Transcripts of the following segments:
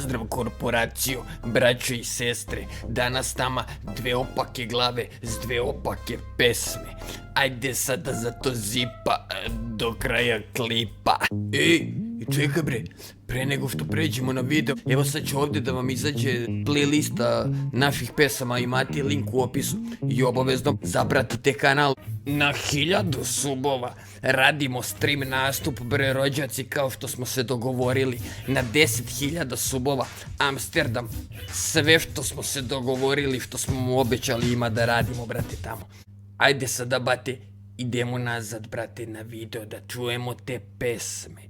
Pozdrav korporaciju, braćo i sestre. Danas nama dve opake glave s dve opake pesme. Ajde sada za to zipa do kraja klipa. Ej, čekaj bre, pre nego što pređemo na video, evo sad ću ovdje da vam izađe playlista naših pesama, imate link u opisu. I obavezno zapratite kanal. Na 1000 subova radimo stream nastup, bre rođaci, kao što smo se dogovorili. Na 10.000 subova Amsterdam, sve što smo se dogovorili, što smo mu obećali ima da radimo, brate, tamo. Ajde sada, bate, idemo nazad, brate, na video da čujemo te pesme.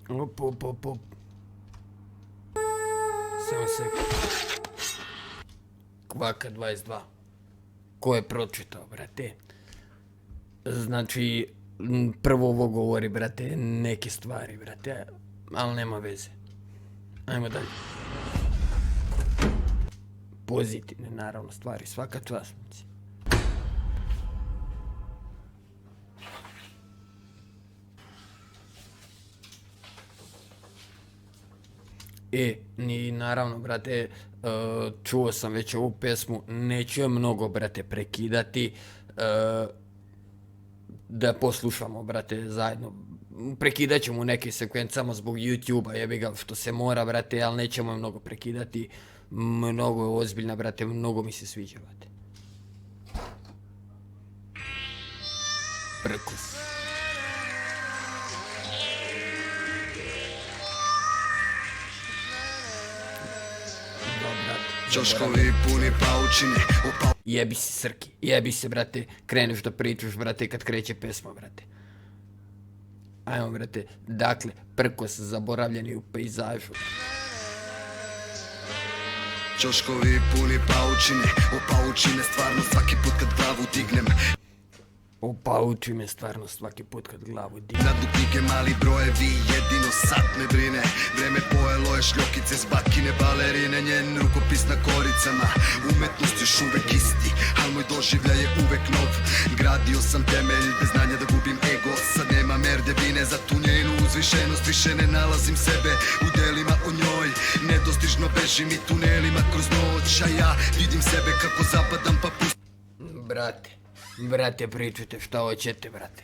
Op. Samo sekund. Kvaka 22. Ko je pročitao, brate? Znači, prvo ovo govori, brate, neke stvari, brate, ali nema veze. Ajmo dalje. Pozitivne, naravno, stvari, svaka čast. Ni naravno, brate, čuo sam već ovu pesmu, neću je mnogo, brate, prekidati, da poslušamo, brate, zajedno. Prekidat ćemo u nekim sekvencama zbog YouTube-a, jebi ga, što se mora, brate, ali nećemo je mnogo prekidati. Mnogo je ozbiljna, brate, mnogo mi se sviđa, brate. Prkos. Ćoškovi puni paučine. Jebi se, Srki, jebi se, brate, kreneš da pričaš, brate, kad kreće pesma, brate. Ajmo, brate, dakle, prkos zaboravljeni u pejzažu. Ćoškovi puni paučine, paučine stvarno svaki put kad glavu dignem. Pauči me stvarno svaki put kad glavu dignem. Na dupnike mali brojevi, jedino sad me brine. Vreme pojelo je šljokice s bakine balerine, njen rukopis na koricama. Umetnost još uvek isti, al moj doživljaj je uvek nov. Gradio sam temelj bez znanja da gubim ego. Sad nema merdevine za tu njenu uzvišenost. Više ne nalazim sebe u delima o njoj. Nedostižno bežim i tunelima kroz noć. A ja vidim sebe kako zapadam pa pustim. Brate, pričajte šta hoćete, brate.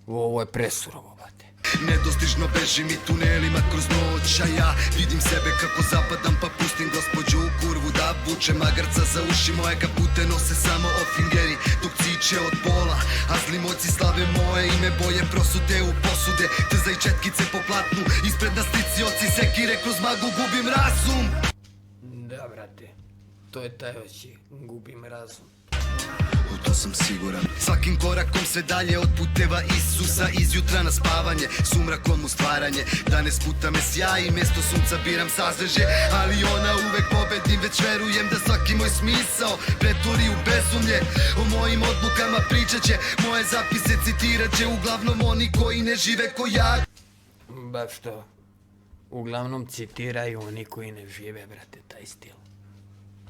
Ovo je presurovo, brate. Nedostižno bežim i tunelima kroz noć. A ja vidim sebe kako zapadam pa pustim gospođu u kurvu da vuče magarca za uši. Moje kapute nose samo ofingeri dok ciče od pola. A zli moci slave moje ime, boje prosute u posude. Trza i četkice po platnu, ispred nas licioci sekire, kroz magu gubim razum. Da, brate, to je taj oči, gubim razum. U to sam siguran. Svakim korakom sve dalje od puteva Isusa, iz jutra na spavanje, sumrakom u stvaranje. Danes puta me sjaj i mjesto sunca biram sazreže, ali ona uvek pobedim, već verujem da svaki moj smisao pretvori u bezumlje. O mojim odlukama pričat će, moje zapise citirat će, uglavnom oni koji ne žive ko ja. Baš to, uglavnom citiraju oni koji ne žive, brate, taj stil.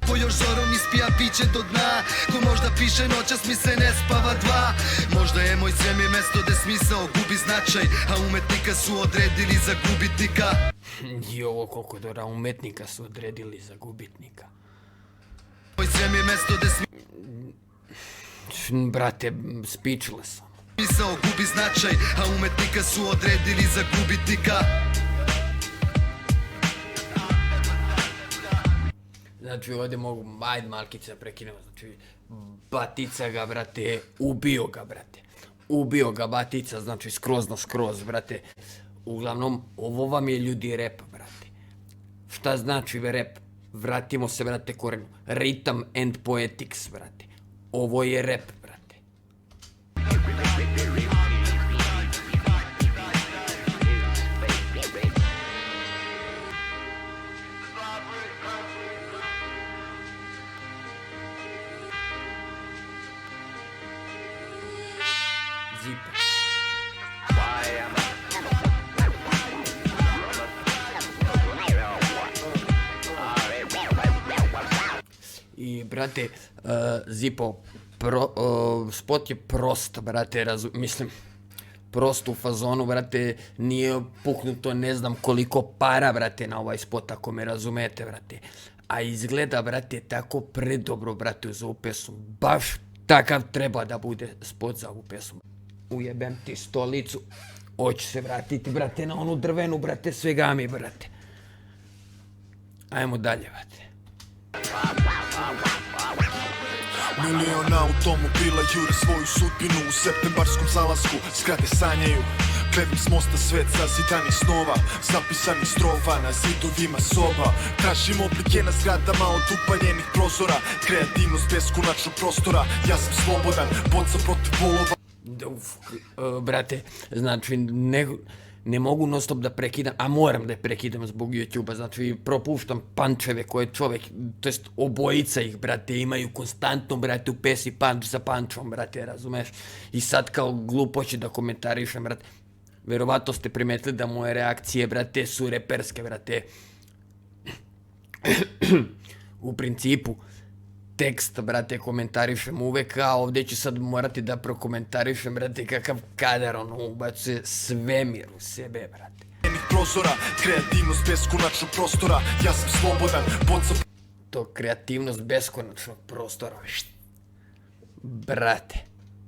Ko još zorom ispija piće do dna, ko možda piše noćas mi se ne spava dva. Možda je moj svemir mesto gde smisao gubi značaj, a umetnika su odredili za gubitnika. I ovo koliko dobra, umetnika su odredili za gubitnika. Moj svemir mesto gde Brate, speechless. Smisao gubi značaj, a umetnika su odredili za gubitnika. Znači ovdje mogu, ajde malkice prekinemo, znači Batica ga, brate, ubio ga Batica, znači skroz na skroz, brate. Uglavnom, ovo vam je ljudi rap, brate. Šta znači rap? Vratimo se, brate, korenu. Rhythm and poetics, brate. Ovo je rap, brate. Zipa. I brate, Zipo, spot je prost, brate, mislim, prosto u fazonu, brate, nije puknuto ne znam koliko para, brate, na ovaj spot, ako me razumete, brate. A izgleda, brate, tako predobro, brate, za ovu pesmu. Baš takav treba da bude spot za ovu pesmu. Ujebem ti stolicu, hoću se vratiti, brate, na onu drvenu, brate, svega mi, brate. Ajmo dalje, brate. Miliona automobila jure svoju sudbinu u septembarskom zalasku, zgrade sanjaju. Gledam s mosta svet zazidanih snova, zapisanih strova na zidovima soba. Tražim oblike na zgradama od upaljenih prozora, kreativnost beskonačnog prostora. Ja sam slobodan, boca protiv volova. Brate, znači ne mogu non stop da prekidam, a moram da je prekidam zbog YouTube-a, znači propuštam pančeve koje čovjek, to jest obojica ih, brate, imaju konstantno, brate, u pesi panč za pančom, brate, razumeš? I sad kao glupo ću da komentarišem, brate. Verovatno ste primetili da moje reakcije, brate, su reperske, brate. U principu, tekst, brate, komentarišem uvek, a ovdje ću sad morati da prokomentarišem, brate, kakav kadar, ono, ubacuje svemir u sebe, brate. Prozora, kreativnost beskonačnog prostora, ja sam slobodan, boca... To kreativnost beskonačnog prostora, brate.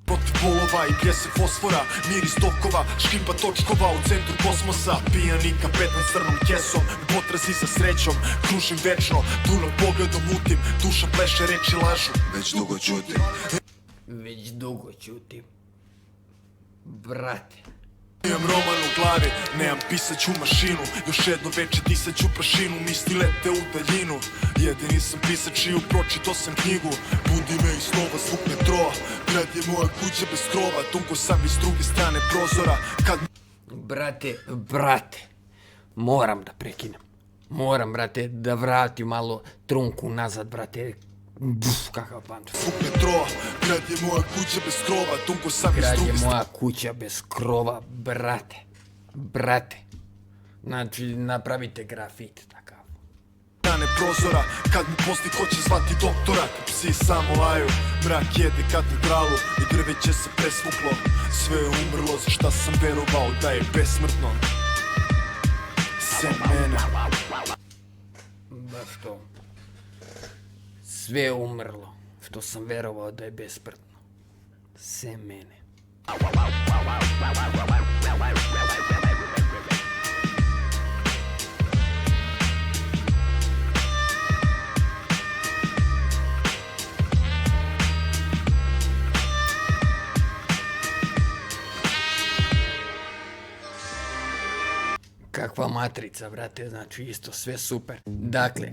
Protiv volova i pljesak fosfora, miris tokova, škripa točkova u centru kosmosa. Pijani kapetan s crnom kesom, potrazi za srećom, kružim večno, tunog pogledom mutim, duša pleše, reči lažu. Već dugo ćutim. Brate. Imam roman u glavi, nemam pisaću mašinu, još jedno veče disaću prašinu, misli lete u daljinu. Jedini sam pisač i pročito sam knjigu, budi me iz snova zvuk metroa, grad je moja kuća bez krova, tunko sam iz druge strane prozora. Kad... Brate, moram da prekinem. Moram, brate, da vratim malo trunku nazad, brate. Kakav panč. Zvuk metroa, grad je moja kuća bez krova, tunko sam iz druge strane. Grad je moja kuća bez krova, brate. Znači, napravite grafit takav. Prozora, kad mi posli ko će zvati doktora, psi samo laju, mrak jede katedralu i drveće se presvuklo. Sve je umrlo za šta sam verovao da je besmrtno. Sem mene. Baš to. Sve je umrlo što sam verovao da je besmrtno. Sem mene. Kakva matrica, brate, znači isto sve super. Dakle,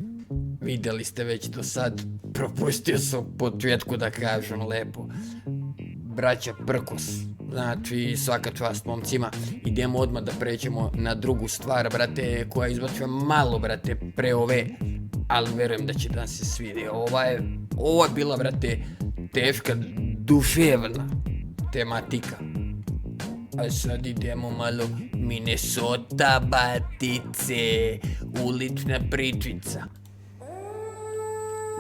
vidjeli ste već do sad, propustio sam u početku da kažem lepo. Braća Prkos, znači svaka čast momcima. Idemo odmah da pređemo na drugu stvar, brate, koja izbačuje malo, brate, pre ove, ali verujem da će da se svidi. Ovo je bila, brate, teška, duševna tematika. A sad idemo malo Minnesota, batice, ulična pričica.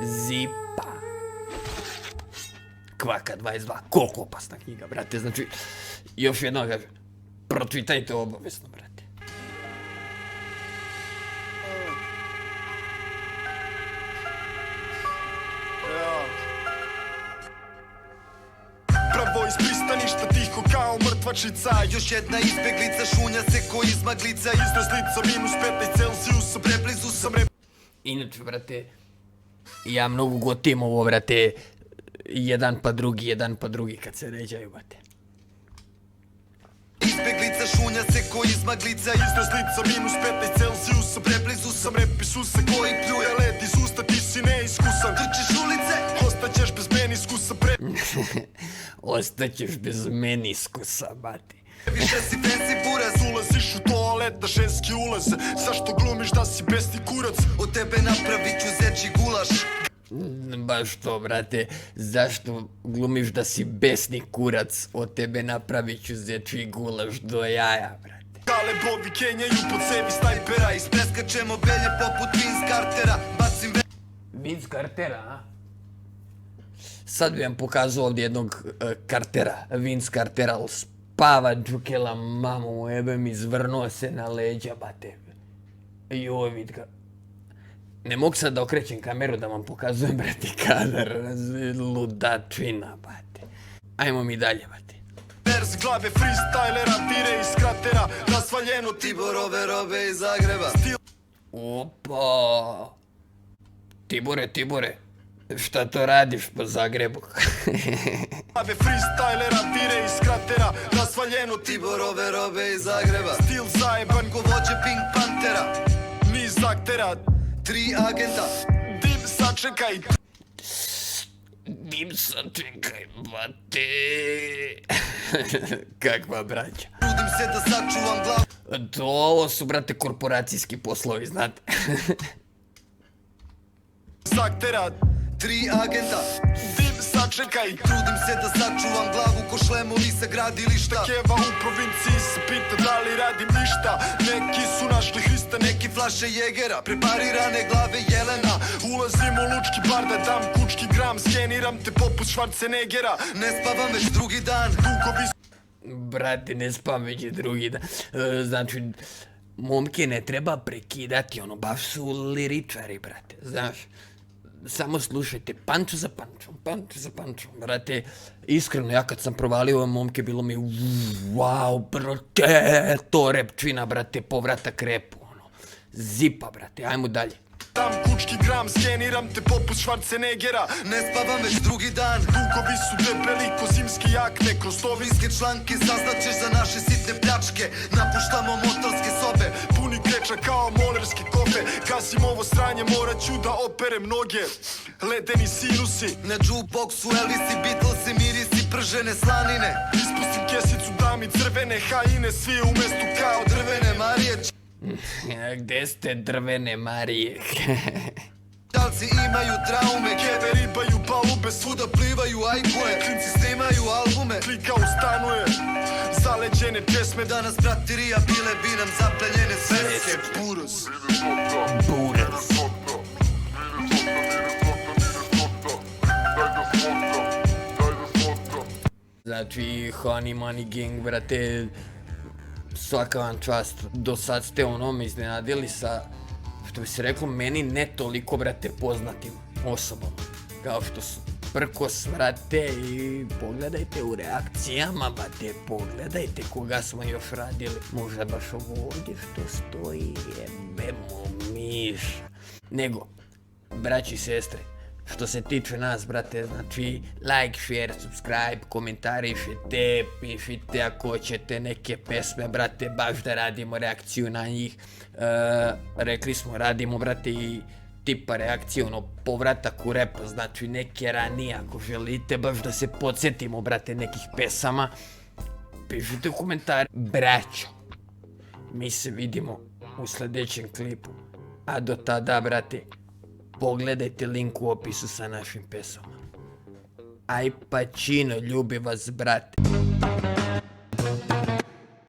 Zipa. Kvaka 22, koliko opasna knjiga, brate, znači, još jedno kažem, pročitajte obavezno, brate. Pravo iz pristaništa tiho kao mrtvačica, još jedna izbjeglica, šunja se ko izmaglica, izraz lica minus 15 Celsijusa, preblizu sam Inače, brate, ja mnogo gotim ovo, brate, jedan pa drugi kad se ređaju, brate. Izbjeglica, šunja se ko izmaglica, izraz lica minus 15 Celsijusa, preblizu sam repisusa koji pljuje led iz usta, ti si neiskusan. Trčiš ulice, ostaćeš bez meniskusa Ostaćeš bez meniskusa, bati. Više si fancy buraz, ulaziš u toalet na ženski ulaz. Zašto glumiš da si besni kurac? Od tebe napravit ću zeči gulaš. Baš to, brate, zašto glumiš da si besni kurac? Od tebe napravit ću zeči gulaš do jaja, brate. Kalebovi kenjaju pod sebi snajpera, ispreskačemo belje poput Vince Cartera, bacim Vince Cartera, a? Sad bi vam pokazao ovdje jednog Cartera, Vince Cartera, ali spava džukela, mamu mu jebem, izvrnuo se na leđa, bate. Joj, vid ga. Ne mogu sad da okrećem kameru da vam pokazujem, brati, kadar, ludačina, bate. Ajmo mi dalje, bate. Vers glave freestylera, vire iz kratera, rasvaljeno Tiborove robe iz Zagreba. Opa. Tibore, šta to radiš po Zagrebu? glave freestylera, vire iz kratera, rasvaljeno Tiborove robe iz Zagreba. stil zajeban Ko vođe Pink Pantera. niz aktera. 3 agenta. Dim sačekaj, Dim sačekaj, bate. Kakva braća. Trudim se da sačuvam glavu. Ovo su, brate, korporacijski poslovi, znate. aktera. 3 agenta. Dim sačekaj, Trudim se da sačuvam glavu ko šlemovi sa gradilišta. keva u provinciji se pita da li radim ništa. Neki su našli Hrista, Neki flaše Jegera, preparirane glave jelena. ulazim u lučki bar da dam kučki gram. Skeniram te poput Schwarzeneggera. Ne spavam već drugi dan. Dugovi Brate, ne spam već je drugi dan. Znači, momke ne treba prekidati, ono, baš su liričari, brate, znaš. Samo slušajte, panču za pančom, brate. Iskreno, ja kad sam provalio ove momke, bilo mi wow, brate, to repčina, brate, povratak repu, ono. Zipa, brate, ajmo dalje. dam kučki gram. Skeniram te poput Schwarzeneggera. Ne spavam već drugi dan. Dugovi su debeli ko zimski jakne. Kroz to Vinske članke saznaćeš za naše sitne pljačke. Napuštamo motorske sobe. puni kreča kao molerske kofe. Gasim ovo sranje, morat ću da operem noge. Ledeni sinusi, Na jukeboxu Elvisi, Beatlesi, mirisi pržene slanine. ispustim kesicu, dam i crvene hajine. Svi u mestu kao Drvene Marije, Gde ste, drvene Marije? čalci imaju traume. keve ribaju palube. Svuda plivaju ajkule, klinci snimaju albume. Klika ustanuje, zaleđene česme. Danas pratirija bile bi nam zapleljene sveske. Burus. Buras. Znači, Honey Money Gang, brate, svaka vam čast. Do sad ste me iznenadili sa, što bi se reklo, meni ne toliko, brate, poznatim osobama. Kao što su Prkos, brate, i pogledajte u reakcijama, brate, pogledajte koga smo još radili. Možda baš ovo ovdje što stoji, jebemo miša. Nego, braći i sestre, što se tiče nas, brate, znači, like, share, subscribe, komentarišite, pišite ako hoćete neke pesme, brate, baš da radimo reakciju na njih. Rekli smo, radimo, brate, i tipa reakciju, ono, povratak u rap, znači neke ranije, ako želite, baš da se podsjetimo, brate, nekih pesama. Pišite u komentari. Braćo, mi se vidimo u sljedećem klipu, a do tada, brate, pogledajte link u opisu sa našim pesama. Aj Pacino, ljubi vas, brate.